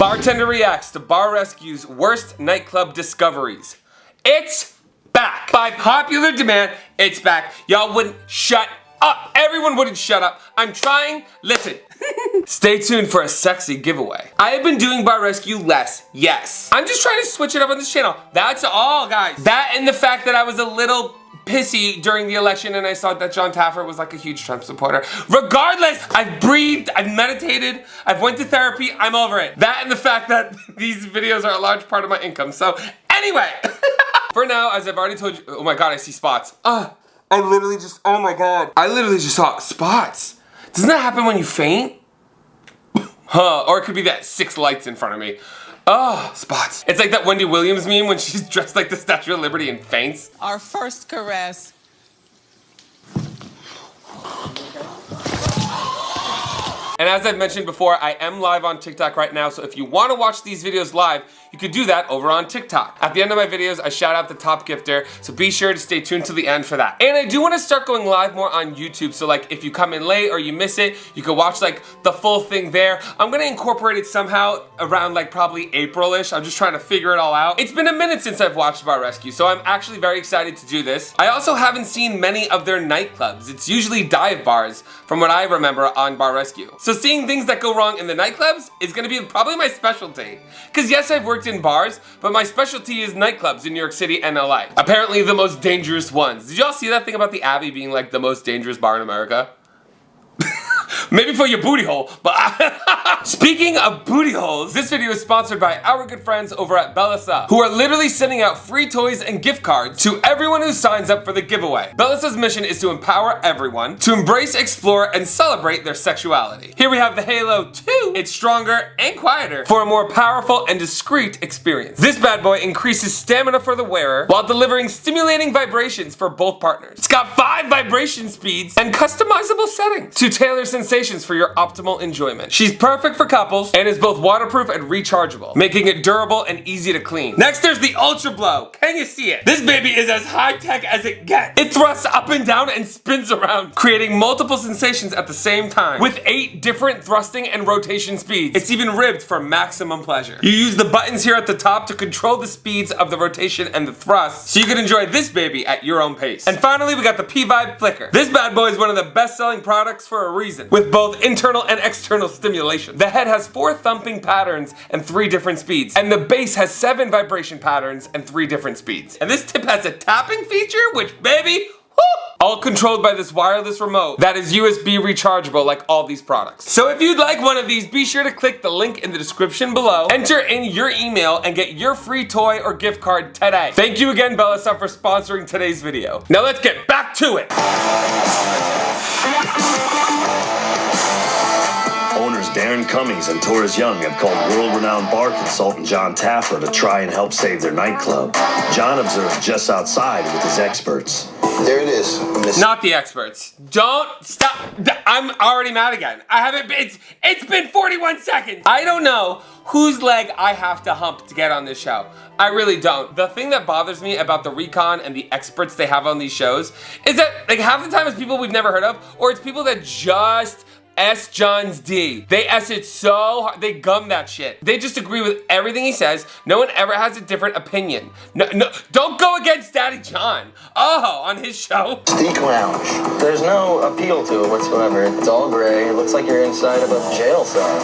Bartender reacts to Bar Rescue's worst nightclub discoveries. It's back. By popular demand, it's back. Y'all wouldn't shut up. Everyone wouldn't shut up. I'm trying. Listen. Stay tuned for a sexy giveaway. I have been doing Bar Rescue less, yes. I'm just trying to switch it up on this channel. That's all, guys. That and the fact that I was a little pissy during the election and I saw that John Taffer was like a huge Trump supporter. Regardless, I've breathed, I've meditated, I've went to therapy, I'm over it. That and the fact that these videos are a large part of my income. So anyway, for now, as I've already told you, oh my God, I see spots. I literally just, oh my God. I literally just saw spots. Doesn't that happen when you faint? Or it could be that 6 lights in front of me. Oh, spots. It's like that Wendy Williams meme when she's dressed like the Statue of Liberty and faints. Our first caress. And as I've mentioned before, I am live on TikTok right now, so if you want to watch these videos live, you could do that over on TikTok. At the end of my videos, I shout out the top gifter, so be sure to stay tuned to the end for that. And I do want to start going live more on YouTube, so like if you come in late or you miss it, you can watch like the full thing there. I'm gonna incorporate it somehow around like probably April-ish. I'm just trying to figure it all out. It's been a minute since I've watched Bar Rescue, so I'm actually very excited to do this. I also haven't seen many of their nightclubs. It's usually dive bars, from what I remember on Bar Rescue. So seeing things that go wrong in the nightclubs is gonna be probably my specialty. Cause yes, I've worked in bars, but my specialty is nightclubs in New York City and LA. Apparently the most dangerous ones. Did y'all see that thing about the Abbey being like the most dangerous bar in America? Maybe for your booty hole, but speaking of booty holes, this video is sponsored by our good friends over at Bellasa, who are literally sending out free toys and gift cards to everyone who signs up for the giveaway. Bellasa's mission is to empower everyone to embrace, explore, and celebrate their sexuality. Here we have the Halo 2. It's stronger and quieter for a more powerful and discreet experience. This bad boy increases stamina for the wearer while delivering stimulating vibrations for both partners. It's got 5 vibration speeds and customizable settings to tailor sensations for your optimal enjoyment. She's perfect for couples and is both waterproof and rechargeable, making it durable and easy to clean. Next, there's the Ultra Blow. Can you see it? This baby is as high-tech as it gets. It thrusts up and down and spins around, creating multiple sensations at the same time. With 8 different thrusting and rotation speeds. It's even ribbed for maximum pleasure. You use the buttons here at the top to control the speeds of the rotation and the thrust, so you can enjoy this baby at your own pace. And finally, we got the P-Vibe Flicker. This bad boy is one of the best-selling products for a reason, with both internal and external stimulation. The head has 4 thumping patterns and 3 different speeds, and the base has 7 vibration patterns and 3 different speeds. And this tip has a tapping feature, which baby, whoo, all controlled by this wireless remote that is USB rechargeable like all these products. So if you'd like one of these, be sure to click the link in the description below, enter in your email, and get your free toy or gift card today. Thank you again, Bellasa, for sponsoring today's video. Now let's get back to it. Owners Darren Cummings and Torres Young have called world-renowned bar consultant John Taffer to try and help save their nightclub. John observed just outside with his experts. There it is. Not the experts. Don't stop. I'm already mad again. I haven't been, it's been 41 seconds. I don't know whose leg I have to hump to get on this show. I really don't. The thing that bothers me about the recon and the experts they have on these shows is that like half the time it's people we've never heard of, or it's people that just S John's D. They S it so hard. They gum that shit. They just agree with everything he says. No one ever has a different opinion. No, don't go against Daddy John. Oh, on his show. Steak Lounge. There's no appeal to it whatsoever. It's all gray. It looks like you're inside of a jail cell.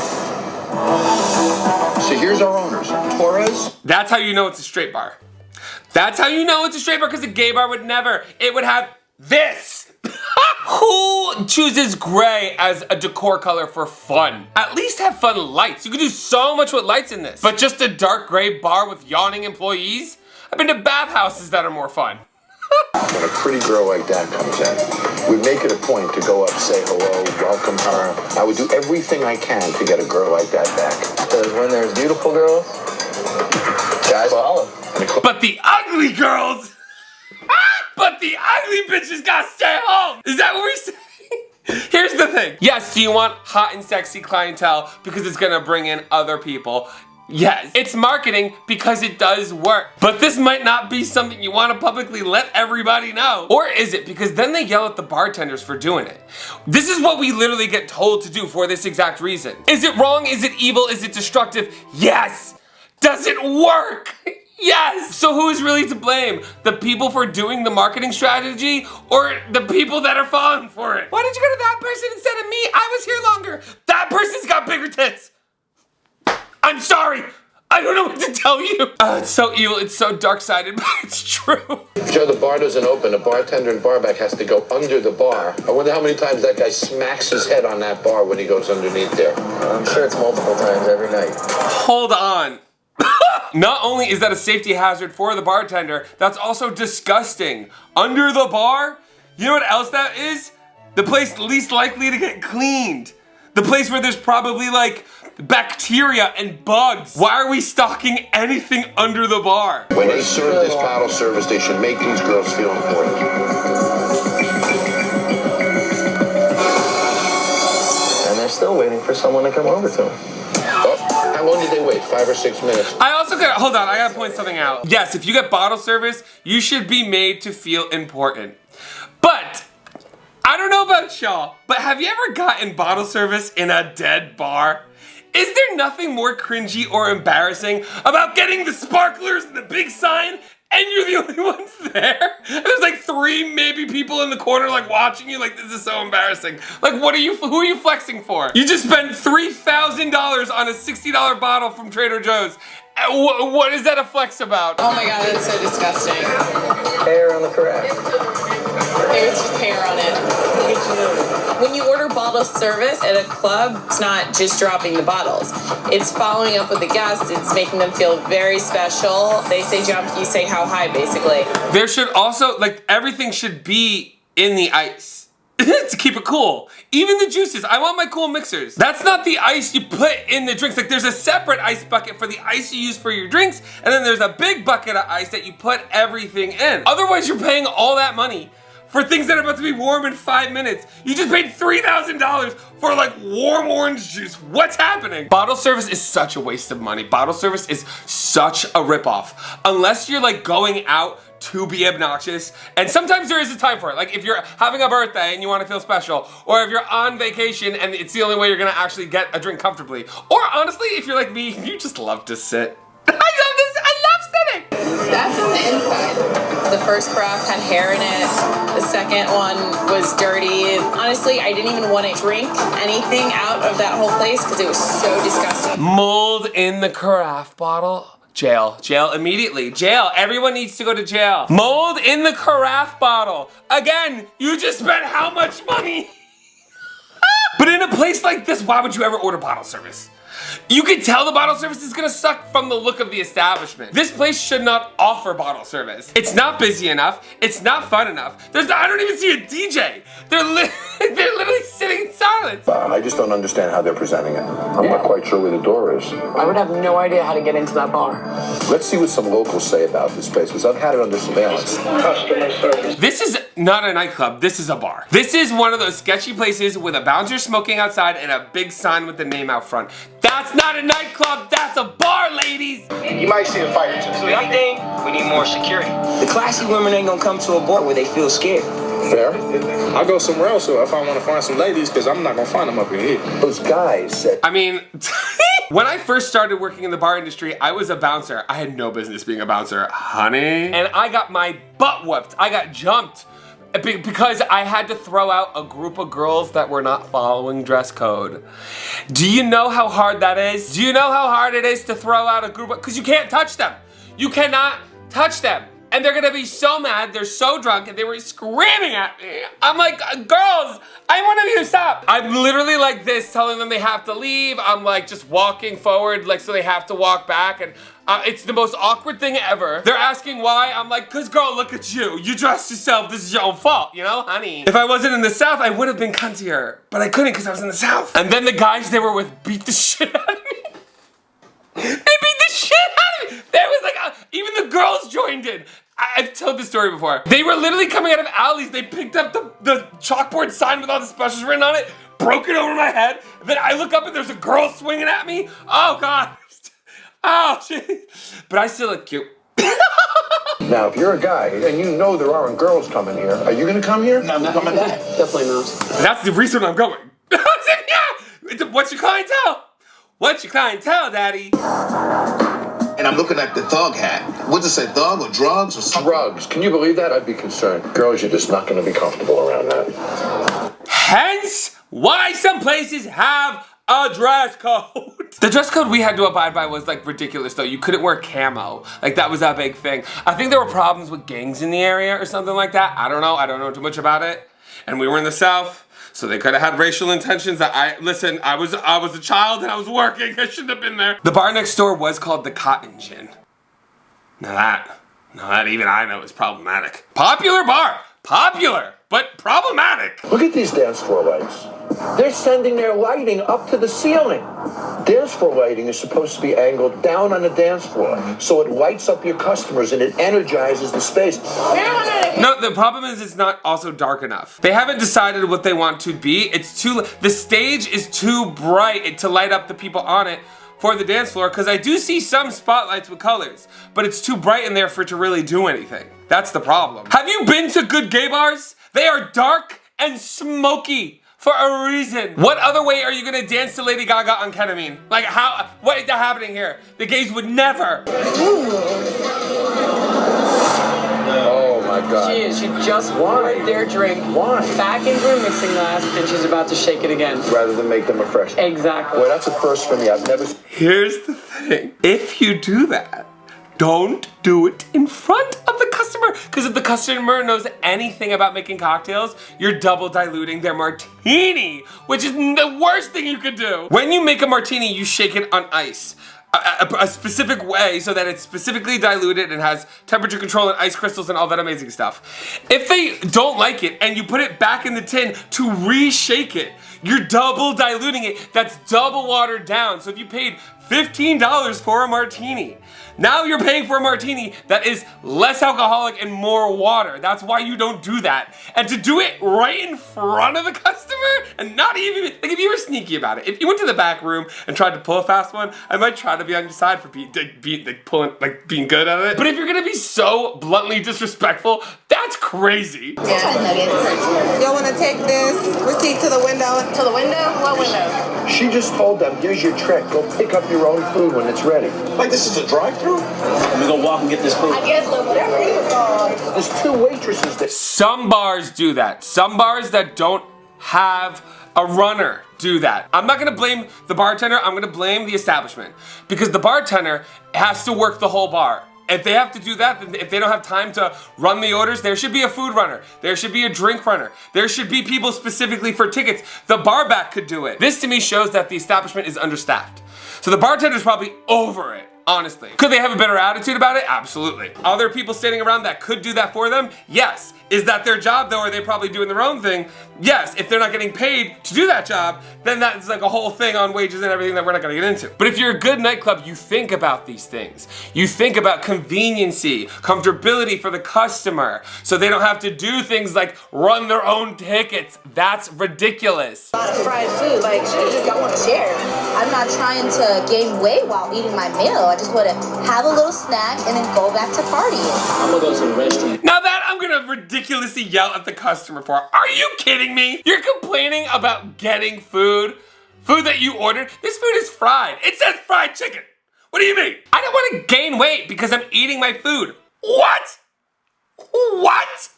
So here's our owners. Torres. That's how you know it's a straight bar. That's how you know it's a straight bar, because a gay bar would never. It would have this. Who chooses gray as a decor color for fun? At least have fun lights. You can do so much with lights in this. But just a dark gray bar with yawning employees? I've been to bathhouses that are more fun. When a pretty girl like that comes in, we make it a point to go up, say hello, welcome her. I would do everything I can to get a girl like that back. Because when there's beautiful girls, guys follow. But the ugly girls, but the ugly bitches gotta stay home. Is that what we're saying? Here's the thing. Yes, do you want hot and sexy clientele because it's gonna bring in other people? Yes, it's marketing because it does work. But this might not be something you want to publicly let everybody know. Or is it? Because then they yell at the bartenders for doing it. This is what we literally get told to do for this exact reason. Is it wrong? Is it evil? Is it destructive? Yes! Does it work? Yes! So who is really to blame? The people for doing the marketing strategy or the people that are falling for it? Why did you go to that person instead of me? I was here longer. That person's got bigger tits. I'm sorry. I don't know what to tell you. It's so evil. It's so dark-sided, but it's true. Joe, the bar doesn't open. The bartender and barback has to go under the bar. I wonder how many times that guy smacks his head on that bar when he goes underneath there. I'm sure it's multiple times every night. Hold on. Not only is that a safety hazard for the bartender, that's also disgusting. Under the bar? You know what else that is? The place least likely to get cleaned. The place where there's probably like bacteria and bugs. Why are we stocking anything under the bar? When they serve this bottle service, they should make these girls feel important. And they're still waiting for someone to come over to them. Oh, how long did they wait? 5 or 6 minutes? I also got, hold on, I gotta point something out. Yes, if you get bottle service, you should be made to feel important. But I don't know about y'all, but have you ever gotten bottle service in a dead bar? Is there nothing more cringy or embarrassing about getting the sparklers and the big sign and you're the only ones there? And there's like 3 maybe people in the corner like watching you like this is so embarrassing. Like who are you flexing for? You just spent $3,000 on a $60 bottle from Trader Joe's. What is that a flex about? Oh my god, that's so disgusting. Hair on the carafe. There's just hair on it. When you order bottle service at a club, it's not just dropping the bottles. It's following up with the guests. It's making them feel very special. They say jump, you say how high, basically. There should also, like, everything should be in the ice. To keep it cool. Even the juices. I want my cool mixers. That's not the ice you put in the drinks. Like there's a separate ice bucket for the ice you use for your drinks, and then there's a big bucket of ice that you put everything in. Otherwise you're paying all that money for things that are about to be warm in 5 minutes. You just paid $3,000 for like warm orange juice. What's happening? Bottle service is such a waste of money. Bottle service is such a ripoff. Unless you're like going out to be obnoxious, and sometimes there is a time for it. Like if you're having a birthday and you want to feel special, or if you're on vacation and it's the only way you're gonna actually get a drink comfortably, or honestly, if you're like me, you just love to sit. I love sitting. That's on the inside. The first carafe had hair in it. The second one was dirty. Honestly, I didn't even want to drink anything out of that whole place because it was so disgusting. Mold in the carafe bottle. Jail. Jail immediately. Jail. Everyone needs to go to jail. Mold in the carafe bottle. Again, you just spent how much money? But in a place like this, why would you ever order bottle service? You can tell the bottle service is gonna suck from the look of the establishment. This place should not offer bottle service. It's not busy enough. It's not fun enough. I don't even see a DJ. They're literally sitting in silence. I just don't understand how they're presenting it. I'm not quite sure where the door is. I would have no idea how to get into that bar. Let's see what some locals say about this place, because I've had it under surveillance. Customer service. This is not a nightclub, this is a bar. This is one of those sketchy places with a bouncer smoking outside and a big sign with the name out front. That's not a nightclub, that's a bar, ladies! You might see a fight or two. So if anything, we need more security. The classy women ain't gonna come to a bar where they feel scared. Fair. I'll go somewhere else if I want to find some ladies, because I'm not going to find them up in here. Those guys said... I mean, when I first started working in the bar industry, I was a bouncer. I had no business being a bouncer, honey. And I got my butt whooped. I got jumped because I had to throw out a group of girls that were not following dress code. Do you know how hard that is? Do you know how hard it is to throw out a group of, because you can't touch them. You cannot touch them. And they're gonna be so mad, they're so drunk, and they were screaming at me. I'm like, girls, I want you to stop. I'm literally like this, telling them they have to leave. I'm like just walking forward, like so they have to walk back, and it's the most awkward thing ever. They're asking why, I'm like, cause girl, look at you. You dressed yourself, this is your own fault, you know, honey. If I wasn't in the South, I would have been cuntier, but I couldn't cause I was in the South. And then the guys they were with beat the shit out of me. They beat the shit out of me. There was like, even the girls joined in. I've told this story before. They were literally coming out of alleys. They picked up the chalkboard sign with all the specials written on it, broke it over my head. And then I look up and there's a girl swinging at me. Oh God. Oh, shit. But I still look cute. Now, if you're a guy and you know there aren't girls coming here, are you gonna come here? No, I'm coming back. Definitely not. That's the reason I'm going. Yeah. What's your clientele? What's your clientele, daddy? And I'm looking at the thug hat. What's it say, thug or drugs or something? Drugs. Can you believe that? I'd be concerned. Girls, you're just not gonna be comfortable around that. Hence, why some places have a dress code. The dress code we had to abide by was like ridiculous though. You couldn't wear camo. Like that was a big thing. I think there were problems with gangs in the area or something like that. I don't know. I don't know too much about it. And we were in the South, so they could have had racial intentions that I was a child and I was working. I shouldn't have been there. The bar next door was called the Cotton Gin. Now that even I know is problematic. Popular bar. Popular, but problematic. Look at these dance floor lights. They're sending their lighting up to the ceiling. Dance floor lighting is supposed to be angled down on the dance floor, so it lights up your customers and it energizes the space. No, the problem is it's not also dark enough. They haven't decided what they want to be. The stage is too bright to light up the people on it for the dance floor, because I do see some spotlights with colors, but it's too bright in there for it to really do anything. That's the problem. Have you been to good gay bars? They are dark and smoky for a reason. What other way are you gonna dance to Lady Gaga on ketamine? Like what is happening here? The gays would never. Oh my God. She just poured their drink back into her mixing glass and she's about to shake it again. Rather than make them refresh. Exactly. Boy, that's a first for me. I've never... Here's the thing. If you do that, don't do it in front of the customer, because if the customer knows anything about making cocktails, you're double diluting their martini, which is the worst thing you could do. When you make a martini, you shake it on ice. A specific way so that it's specifically diluted and has temperature control and ice crystals and all that amazing stuff. If they don't like it and you put it back in the tin to reshake it, you're double diluting it. That's double watered down. So if you paid $15 for a martini, now you're paying for a martini that is less alcoholic and more water. That's why you don't do that. And to do it right in front of the customer and not even, like if you were sneaky about it, if you went to the back room and tried to pull a fast one, I might try to be on your side for being good at it. But if you're gonna be so bluntly disrespectful, that's crazy. Y'all wanna take this receipt to the window? To the window? What window? She just told them, here's your trick. Go pick up your own food when it's ready. Like this is a drive-through? Let me go walk and get this food. I guess whatever he was on. There's two waitresses that... Some bars do that. Some bars that don't have a runner do that. I'm not gonna blame the bartender, I'm gonna blame the establishment. Because the bartender has to work the whole bar. If they have to do that, then if they don't have time to run the orders, there should be a food runner. There should be a drink runner. There should be people specifically for tickets. The bar back could do it. This to me shows that the establishment is understaffed. So the bartender's probably over it. Honestly. Could they have a better attitude about it? Absolutely. Are there people standing around that could do that for them? Yes. Is that their job though? Are they probably doing their own thing? Yes. If they're not getting paid to do that job, then that's like a whole thing on wages and everything that we're not gonna get into. But if you're a good nightclub, you think about these things. You think about conveniency, comfortability for the customer, so they don't have to do things like run their own tickets. That's ridiculous. A lot of fried food, like you just don't want to share. I'm not trying to gain weight while eating my meal. I just want to have a little snack and then go back to partying. I'm gonna go to the restaurant. Now that I'm gonna ridiculously yell at the customer for. Are you kidding me? You're complaining about getting food that you ordered? This food is fried. It says fried chicken. What do you mean? I don't want to gain weight because I'm eating my food. What? What?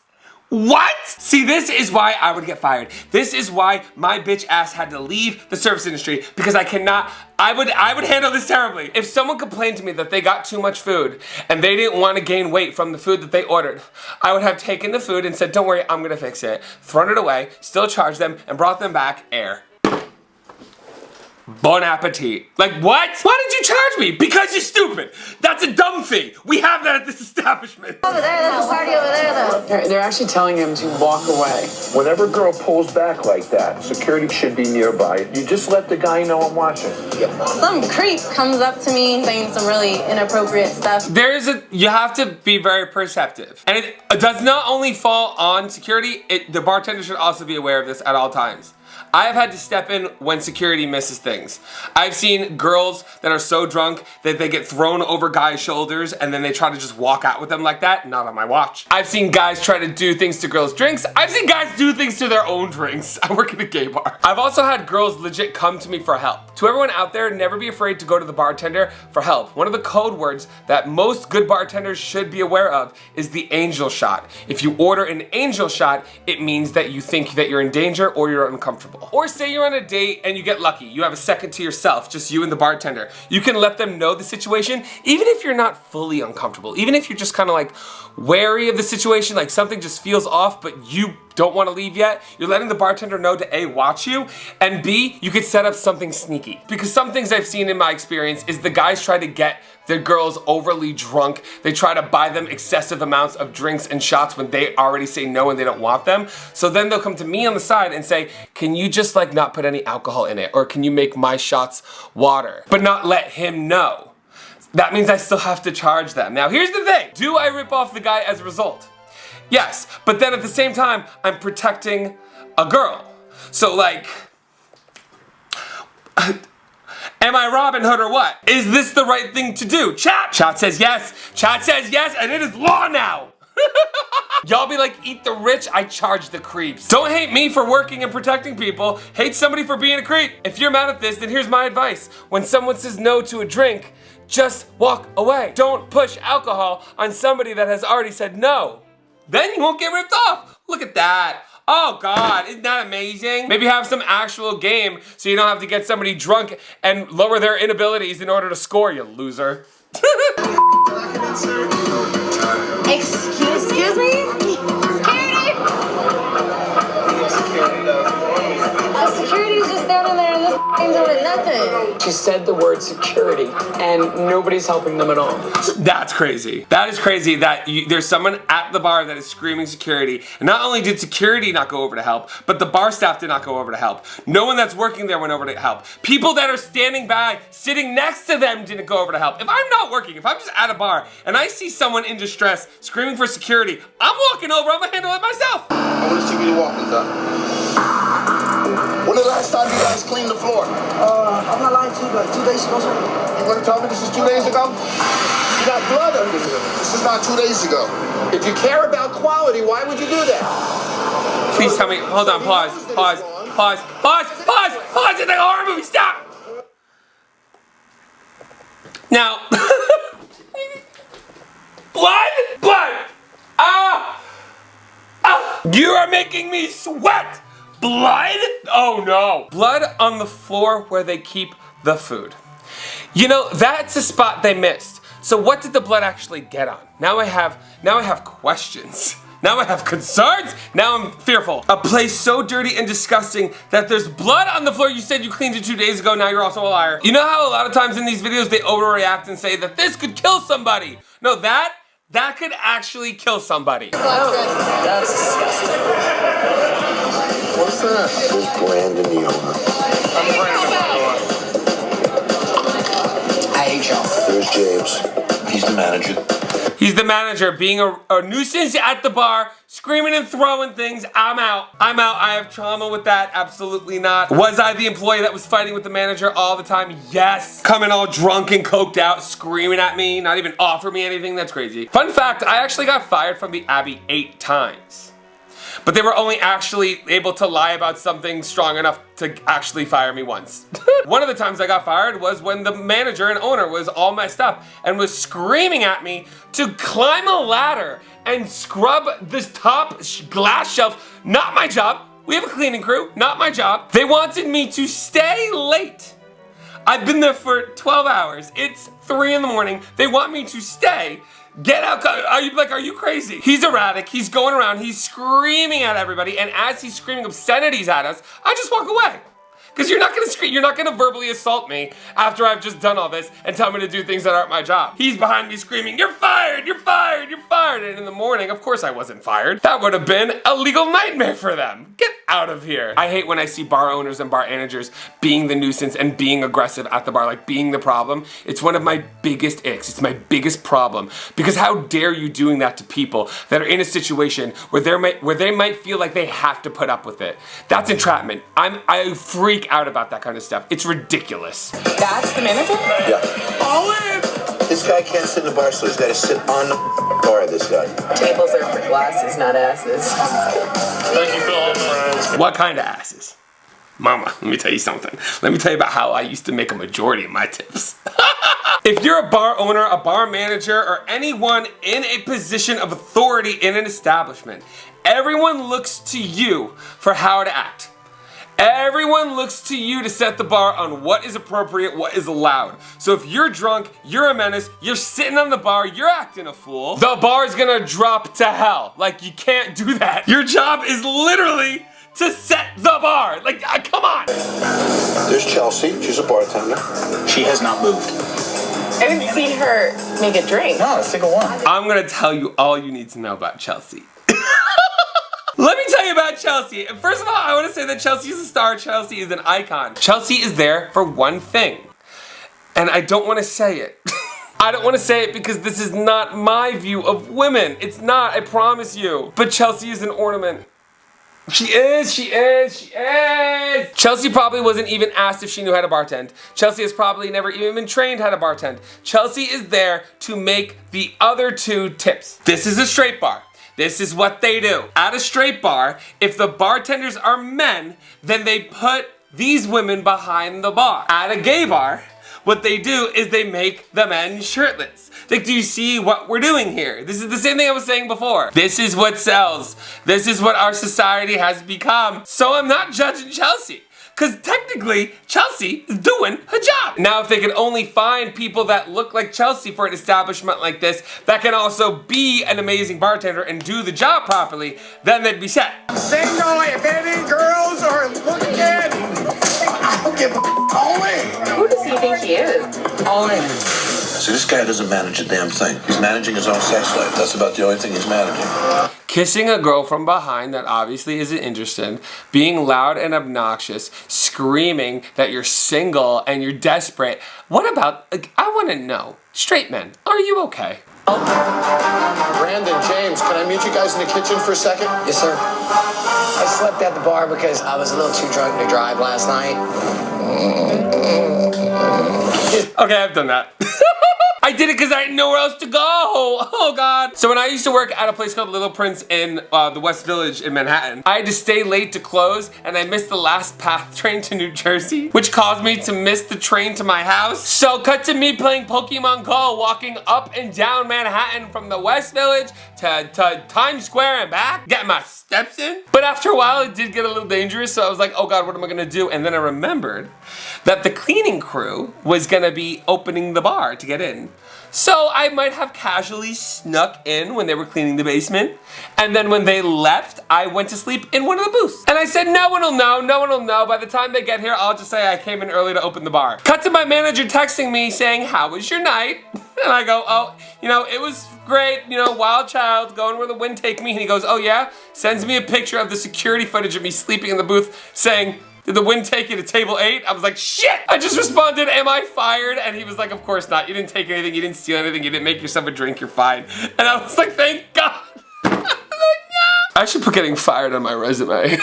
What? See, this is why I would get fired. This is why my bitch ass had to leave the service industry, because I would handle this terribly. If someone complained to me that they got too much food and they didn't want to gain weight from the food that they ordered, I would have taken the food and said, don't worry, I'm gonna fix it, thrown it away, still charged them, and brought them back air. Bon appetit. Like, what? Why did you charge me? Because you're stupid. That's a dumb fee. We have that at this establishment. Over there, there's a party over there though. They're actually telling him to walk away. Whenever a girl pulls back like that, security should be nearby. You just let the guy know I'm watching. Some creep comes up to me saying some really inappropriate stuff. You have to be very perceptive. And it does not only fall on security, the bartender should also be aware of this at all times. I have had to step in when security misses things. I've seen girls that are so drunk that they get thrown over guys' shoulders and then they try to just walk out with them like that. Not on my watch. I've seen guys try to do things to girls' drinks. I've seen guys do things to their own drinks. I work at a gay bar. I've also had girls legit come to me for help. To everyone out there, never be afraid to go to the bartender for help. One of the code words that most good bartenders should be aware of is the angel shot. If you order an angel shot, it means that you think that you're in danger or you're uncomfortable. Or say you're on a date and you get lucky. You have a second to yourself, just you and the bartender. You can let them know the situation, even if you're not fully uncomfortable. Even if you're just kind of like wary of the situation, like something just feels off, but you don't want to leave yet. You're letting the bartender know to A, watch you, and B, you could set up something sneaky. Because some things I've seen in my experience is the guys try to get their girls overly drunk. They try to buy them excessive amounts of drinks and shots when they already say no and they don't want them. So then they'll come to me on the side and say, can you just like not put any alcohol in it? Or can you make my shots water? But not let him know. That means I still have to charge them. Now here's the thing. Do I rip off the guy as a result? Yes, but then at the same time, I'm protecting a girl. So like, am I Robin Hood or what? Is this the right thing to do? Chat! Chat says yes. Chat says yes, and it is law now. Y'all be like, eat the rich, I charge the creeps. Don't hate me for working and protecting people. Hate somebody for being a creep. If you're mad at this, then here's my advice. When someone says no to a drink, just walk away. Don't push alcohol on somebody that has already said no. Then you won't get ripped off. Look at that. Oh God, isn't that amazing? Maybe have some actual game so you don't have to get somebody drunk and lower their inabilities in order to score, you loser. Excuse me? Security's just standing there and this ain't doing nothing. She said the word security and nobody's helping them at all. That's crazy. That is crazy that there's someone at the bar that is screaming security. And not only did security not go over to help, but the bar staff did not go over to help. No one that's working there went over to help. People that are standing by, sitting next to them didn't go over to help. If I'm not working, if I'm just at a bar and I see someone in distress screaming for security, I'm walking over, I'm gonna handle it myself. I want to see where you're walking, son. When the last time you guys cleaned the floor? I'm not lying to you, like 2 days ago, sir. You want to tell me this is 2 days ago? You got blood under here. This is not 2 days ago. If you care about quality, why would you do that? Please tell me, hold on, pause. It's like a horror movie, stop! Now, blood! You are making me sweat! Blood? Oh no. Blood on the floor where they keep the food. You know, that's a spot they missed. So what did the blood actually get on? Now I have questions. Now I have concerns. Now I'm fearful. A place so dirty and disgusting that there's blood on the floor. You said you cleaned it 2 days ago, now you're also a liar. You know how a lot of times in these videos they overreact and say that this could kill somebody? No, that could actually kill somebody. That's disgusting. What's that? There's Brandon, the owner. I'm Brandon. I hate y'all. There's James. He's the manager. He's the manager, being a nuisance at the bar, screaming and throwing things. I'm out. I have trauma with that. Absolutely not. Was I the employee that was fighting with the manager all the time? Yes. Coming all drunk and coked out, screaming at me, not even offer me anything. That's crazy. Fun fact, I actually got fired from the Abbey 8 times. But they were only actually able to lie about something strong enough to actually fire me once. One of the times I got fired was when the manager and owner was all messed up and was screaming at me to climb a ladder and scrub this top glass shelf. Not my job. We have a cleaning crew, not my job. They wanted me to stay late. I've been there for 12 hours. It's 3 in the morning. They want me to stay. Get out, are you crazy? He's erratic, he's going around, he's screaming at everybody, and as he's screaming obscenities at us, I just walk away. Because you're not gonna scream, you're not gonna verbally assault me after I've just done all this and tell me to do things that aren't my job. He's behind me screaming, you're fired, you're fired, you're fired. And in the morning, of course I wasn't fired. That would have been a legal nightmare for them. Get out of here. I hate when I see bar owners and bar managers being the nuisance and being aggressive at the bar, like being the problem. It's one of my biggest icks. It's my biggest problem. Because how dare you doing that to people that are in a situation where they might feel like they have to put up with it. That's entrapment. I freak out about that kind of stuff. It's ridiculous. That's the manager? Yeah. All in! This guy can't sit in the bar, so he's got to sit on the bar, this guy. Tables are for glasses, not asses. Thank you for all the friends. What kind of asses? Mama, let me tell you something. Let me tell you about how I used to make a majority of my tips. If you're a bar owner, a bar manager, or anyone in a position of authority in an establishment, everyone looks to you for how to act. Everyone looks to you to set the bar on what is appropriate, what is allowed. So if you're drunk, you're a menace, you're sitting on the bar, you're acting a fool, the bar's gonna drop to hell. Like, you can't do that. Your job is literally to set the bar. Like, come on. There's Chelsea. She's a bartender. She has not moved. I didn't see her make a drink. No, a single one. I'm gonna tell you all you need to know about Chelsea. Let me tell you about Chelsea. First of all, I want to say that Chelsea is a star. Chelsea is an icon. Chelsea is there for one thing. And I don't want to say it. I don't want to say it because this is not my view of women. It's not, I promise you. But Chelsea is an ornament. She is. Chelsea probably wasn't even asked if she knew how to bartend. Chelsea has probably never even been trained how to bartend. Chelsea is there to make the other two tips. This is a straight bar. This is what they do. At a straight bar, if the bartenders are men, then they put these women behind the bar. At a gay bar, what they do is they make the men shirtless. Like, do you see what we're doing here? This is the same thing I was saying before. This is what sells. This is what our society has become. So I'm not judging Chelsea. Because technically, Chelsea is doing her job. Now, if they could only find people that look like Chelsea for an establishment like this, that can also be an amazing bartender and do the job properly, then they'd be set. Single, if any girls are looking at, I don't give a all in. Who does he think he is? All in. See, this guy doesn't manage a damn thing. He's managing his own sex life. That's about the only thing he's managing. Kissing a girl from behind that obviously isn't interested, being loud and obnoxious, screaming that you're single and you're desperate. What about, like, I want to know, straight men, are you okay? Brandon, James, can I meet you guys in the kitchen for a second? Yes, sir. I slept at the bar because I was a little too drunk to drive last night. Okay, I've done that. I did it because I had nowhere else to go. Oh God. So when I used to work at a place called Little Prince in the West Village in Manhattan, I had to stay late to close and I missed the last PATH train to New Jersey, which caused me to miss the train to my house. So cut to me playing Pokemon Go, walking up and down Manhattan from the West Village to Times Square and back, get my steps in. But after a while, it did get a little dangerous. So I was like, oh God, what am I gonna do? And then I remembered that the cleaning crew was gonna be opening the bar to get in. So I might have casually snuck in when they were cleaning the basement. And then when they left, I went to sleep in one of the booths. And I said, no one will know, no one will know. By the time they get here, I'll just say I came in early to open the bar. Cut to my manager texting me saying, how was your night? And I go, oh, you know, it was great, you know, wild child, going where the wind take me. And he goes, oh yeah? Sends me a picture of the security footage of me sleeping in the booth saying, did the wind take you to table 8? I was like, shit! I just responded, am I fired? And he was like, of course not. You didn't take anything, you didn't steal anything, you didn't make yourself a drink, you're fine. And I was like, thank God. I was like, yeah. I should put getting fired on my resume.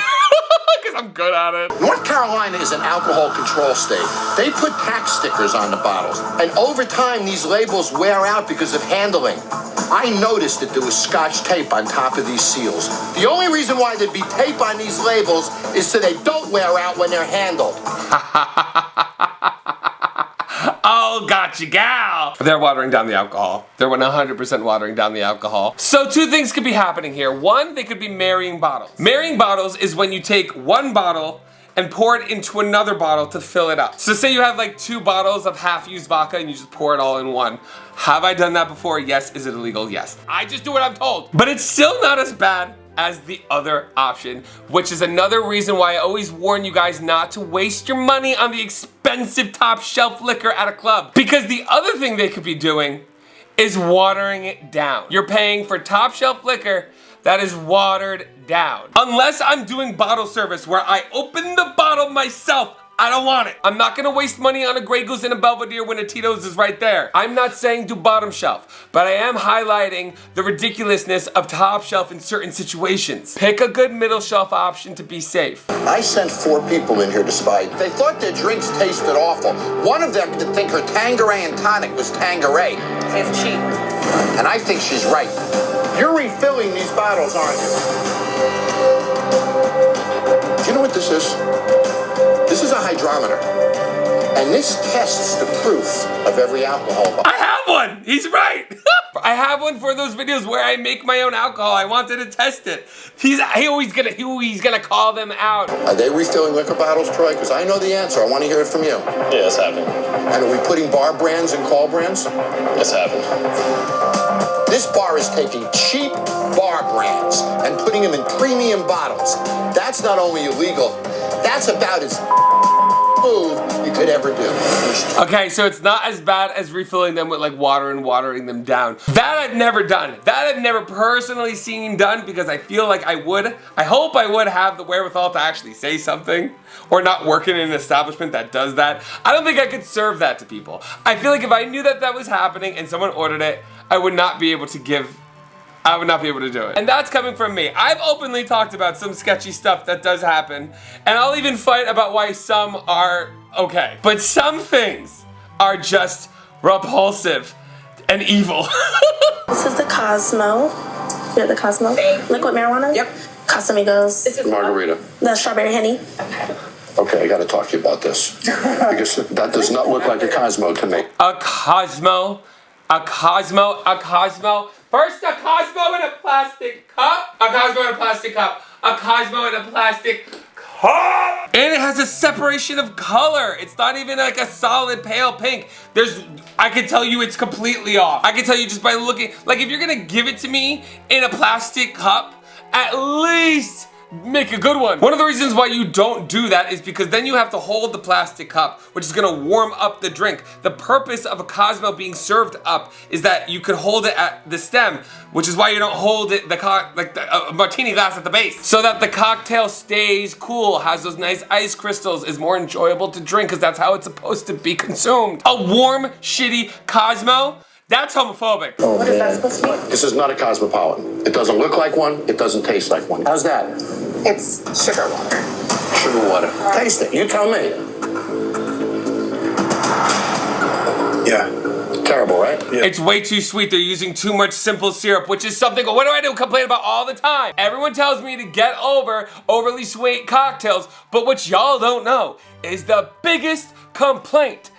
Because I'm good at it. North Carolina is an alcohol control state. They put tax stickers on the bottles. And over time, these labels wear out because of handling. I noticed that there was Scotch tape on top of these seals. The only reason why there'd be tape on these labels is so they don't wear out when they're handled. Oh, gotcha, gal. They're watering down the alcohol. They're 100% watering down the alcohol. So two things could be happening here. One, they could be marrying bottles. Marrying bottles is when you take one bottle and pour it into another bottle to fill it up. So say you have like 2 bottles of half-used vodka and you just pour it all in one. Have I done that before? Yes. Is it illegal? Yes. I just do what I'm told. But it's still not as bad as the other option, which is another reason why I always warn you guys not to waste your money on the expensive top shelf liquor at a club. Because the other thing they could be doing is watering it down. You're paying for top shelf liquor that is watered down. Unless I'm doing bottle service where I open the bottle myself, I don't want it. I'm not gonna waste money on a Grey Goose and a Belvedere when a Tito's is right there. I'm not saying do bottom shelf, but I am highlighting the ridiculousness of top shelf in certain situations. Pick a good middle shelf option to be safe. I sent 4 people in here to spy. They thought their drinks tasted awful. One of them did think her Tanqueray and tonic was Tanqueray. It's cheap. And I think she's right. You're refilling these bottles, aren't you? Do you know what this is? This is a hydrometer. And this tests the proof of every alcohol. I have one! He's right! I have one for those videos where I make my own alcohol. I wanted to test it. He's always gonna call them out. Are they refilling liquor bottles, Troy? Because I know the answer. I want to hear it from you. Yeah, it's happening. And are we putting bar brands and call brands? It's happening. This bar is taking cheap bar brands and putting them in premium bottles. That's not only illegal, that's about as smooth you could ever do. Okay, so it's not as bad as refilling them with like water and watering them down. That I've never done. That I've never personally seen done because I feel like I hope I would have the wherewithal to actually say something or not work in an establishment that does that. I don't think I could serve that to people. I feel like if I knew that that was happening and someone ordered it, I would not be able to do it. And that's coming from me. I've openly talked about some sketchy stuff that does happen, and I'll even fight about why some are okay. But some things are just repulsive and evil. This is the Cosmo. You have the Cosmo? Liquid marijuana? Yep. Casamigos. This is margarita. The strawberry honey. Okay, I gotta talk to you about this. Because that does not look like a Cosmo to me. A Cosmo. A Cosmo. A Cosmo. First a Cosmo in a plastic cup. A Cosmo in a plastic cup. A Cosmo in a plastic cup. And it has a separation of color. It's not even like a solid pale pink. I can tell you it's completely off. I can tell you just by looking, like if you're gonna give it to me in a plastic cup, at least make a good one. One of the reasons why you don't do that is because then you have to hold the plastic cup, which is gonna warm up the drink. The purpose of a Cosmo being served up is that you could hold it at the stem, which is why you don't hold it a martini glass at the base. So that the cocktail stays cool, has those nice ice crystals, is more enjoyable to drink because that's how it's supposed to be consumed. A warm, shitty Cosmo, that's homophobic. Oh, what is that supposed to be? This is not a Cosmopolitan. It doesn't look like one. It doesn't taste like one. How's that? It's sugar water. Sugar water. Taste it. You tell me. Yeah. Terrible, right? Yeah. It's way too sweet. They're using too much simple syrup, which is something, what do I do? Complain about all the time. Everyone tells me to get over overly sweet cocktails, but what y'all don't know is the biggest complaint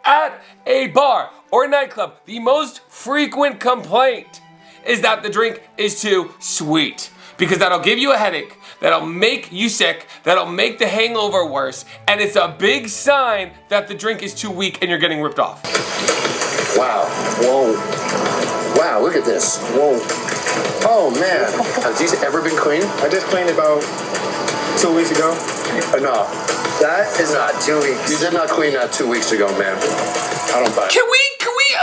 at a bar or nightclub, the most frequent complaint is that the drink is too sweet. Because that'll give you a headache, that'll make you sick, that'll make the hangover worse, and it's a big sign that the drink is too weak and you're getting ripped off. Wow. Whoa. Wow, look at this. Whoa. Oh, man. Has these ever been cleaned? I just cleaned about 2 weeks ago. No. That is not 2 weeks. You did not clean that 2 weeks ago, man. I don't buy it. Can we,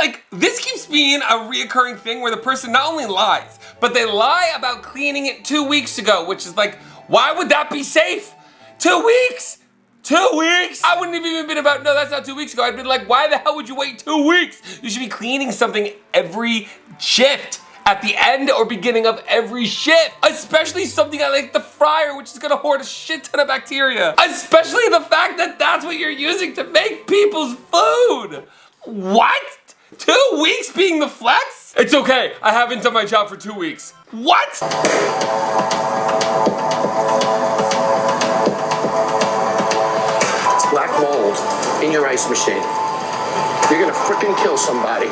like, this keeps being a reoccurring thing where the person not only lies, but they lie about cleaning it 2 weeks ago, which is like, why would that be safe? 2 weeks? 2 weeks? I wouldn't have even been about, no, that's not 2 weeks ago. I'd been like, why the hell would you wait 2 weeks? You should be cleaning something every shift. At the end or beginning of every shift. Especially something like the fryer, which is gonna hoard a shit ton of bacteria. Especially the fact that that's what you're using to make people's food. What? 2 weeks being the flex? It's okay, I haven't done my job for 2 weeks. What? It's black mold in your ice machine. You're gonna frickin' kill somebody.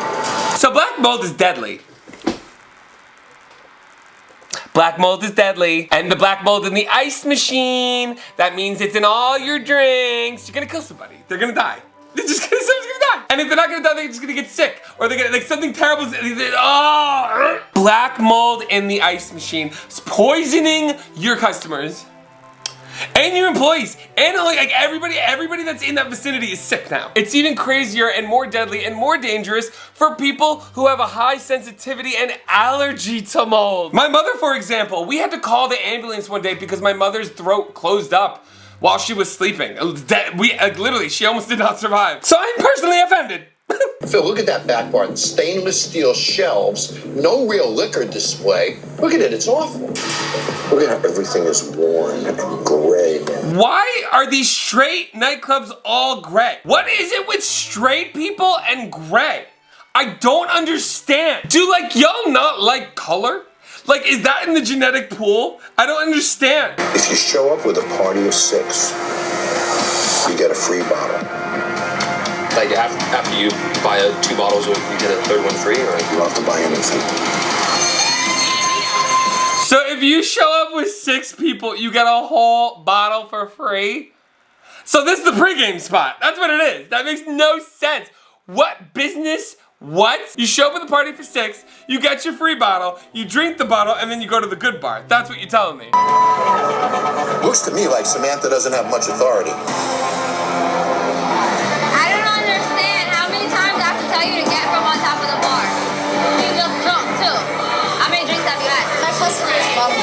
So black mold is deadly. Black mold is deadly. And the black mold in the ice machine, that means it's in all your drinks. You're gonna kill somebody. They're gonna die. Someone's gonna die. And if they're not gonna die, they're just gonna get sick. Or they're gonna, like, something terrible is, oh. black mold in the ice machine, poisoning your customers and your employees, and like everybody that's in that vicinity is sick now. It's even crazier and more deadly and more dangerous for people who have a high sensitivity and allergy to mold. My mother, for example, we had to call the ambulance one day because my mother's throat closed up while she was sleeping. Literally, she almost did not survive. So I'm personally offended. Phil, look at that back bar. Stainless steel shelves, no real liquor display. Look at it, it's awful. Look at how everything is worn and gray. Why are these straight nightclubs all gray? What is it with straight people and gray? I don't understand. Do like y'all not like color? Like, is that in the genetic pool? I don't understand. If you show up with a party of 6, you get a free bottle. Like after you buy 2 bottles, you get a 3rd one free, or you don't have to buy anything. So if you show up with 6 people, you get a whole bottle for free? So this is the pregame spot. That's what it is. That makes no sense. What business? What? You show up with a party for 6, you get your free bottle, you drink the bottle, and then you go to the good bar. That's what you're telling me. Looks to me like Samantha doesn't have much authority. You to get from on top of the bar. You just drunk too. How many drinks have you had? My customer's bottle.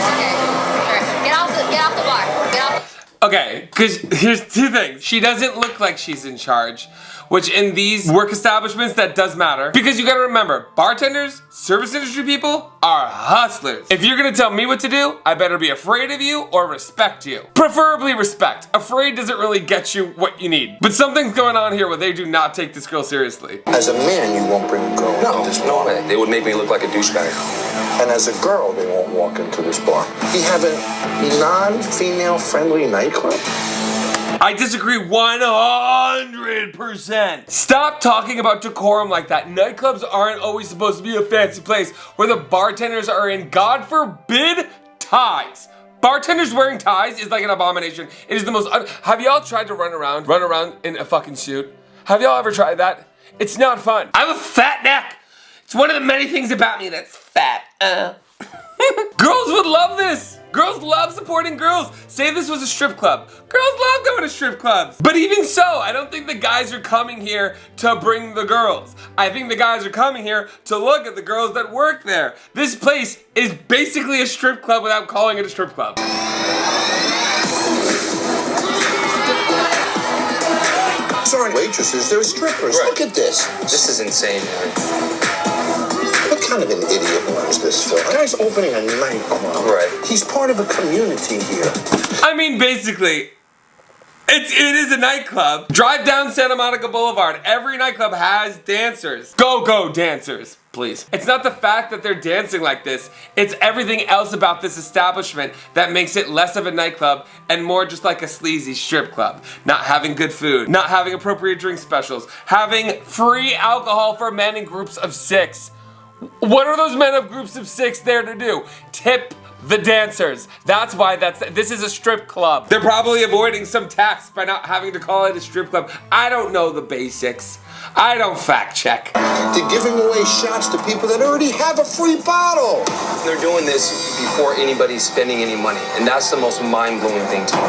Okay. Sure. Get off the bar. Get off. Okay, because here's 2 things. She doesn't look like she's in charge, which in these work establishments, that does matter. Because you gotta remember, bartenders, service industry people are hustlers. If you're gonna tell me what to do, I better be afraid of you or respect you. Preferably respect. Afraid doesn't really get you what you need. But something's going on here where they do not take this girl seriously. As a man, you won't bring a girl. No, there's no way. They would make me look like a douchebag. And as a girl, they won't walk into this bar. We have a non-female friendly nightclub? I disagree 100%. Stop talking about decorum like that. Nightclubs aren't always supposed to be a fancy place where the bartenders are in, God forbid, ties. Bartenders wearing ties is like an abomination. It is the most, have y'all tried to run around in a fucking suit? Have y'all ever tried that? It's not fun. I have a fat neck. It's one of the many things about me that's fat. Girls would love this. Girls love supporting girls. Say this was a strip club. Girls love going to strip clubs. But even so, I don't think the guys are coming here to bring the girls. I think the guys are coming here to look at the girls that work there. This place is basically a strip club without calling it a strip club. These aren't waitresses, they're strippers. Right. Look at this. This is insane, man. What kind of an idiot runs this, Phil? The guy's opening a nightclub. Right. He's part of a community here. I mean, basically, it is a nightclub. Drive down Santa Monica Boulevard. Every nightclub has dancers. Go dancers, please. It's not the fact that they're dancing like this. It's everything else about this establishment that makes it less of a nightclub and more just like a sleazy strip club. Not having good food, not having appropriate drink specials, having free alcohol for men in groups of 6. What are those men of groups of 6 there to do? Tip the dancers. That's why this is a strip club. They're probably avoiding some tax by not having to call it a strip club. I don't know the basics. I don't fact check. They're giving away shots to people that already have a free bottle. They're doing this before anybody's spending any money, and that's the most mind-blowing thing to me.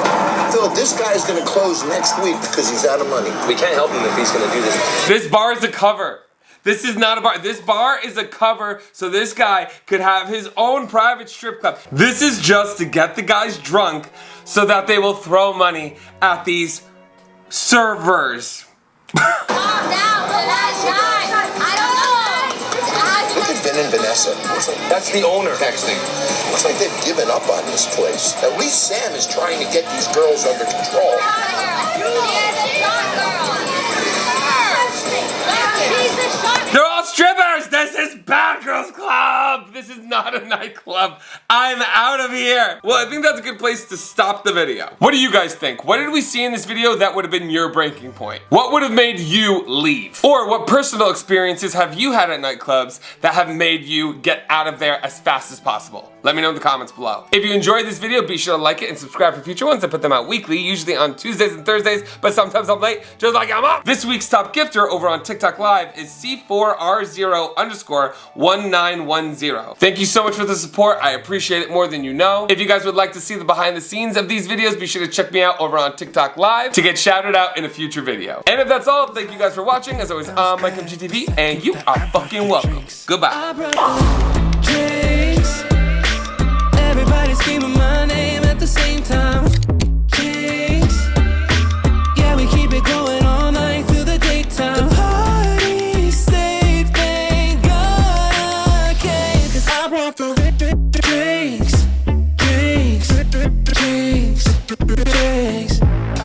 Phil, this guy's gonna close next week because he's out of money. We can't help him if he's gonna do this. This bar is a cover. This is not a bar. This bar is a cover so this guy could have his own private strip club. This is just to get the guys drunk so that they will throw money at these servers. Calm down, relax, I don't know. Look at Vin and Vanessa. That's the owner texting. Looks like they've given up on this place. At least Sam is trying to get these girls under control. They're all strippers! This is Bad Girls Club! This is not a Nightclub. I'm out of here. Well, I think that's a good place to stop the video. What do you guys think? What did we see in this video that would have been your breaking point? What would have made you leave? Or what personal experiences have you had at nightclubs that have made you get out of there as fast as possible? Let me know in the comments below. If you enjoyed this video, be sure to like it and subscribe for future ones. I put them out weekly, usually on Tuesdays and Thursdays, but sometimes I'm late, just like I'm up. This week's top gifter over on TikTok Live is C4R0_1910. Thank you so much for the support. I appreciate it more than you know. If you guys would like to see the behind the scenes of these videos, be sure to check me out over on TikTok Live to get shouted out in a future video. And if that's all, thank you guys for watching. As always, I'm MikeMGTV, and you are fucking welcome. Goodbye.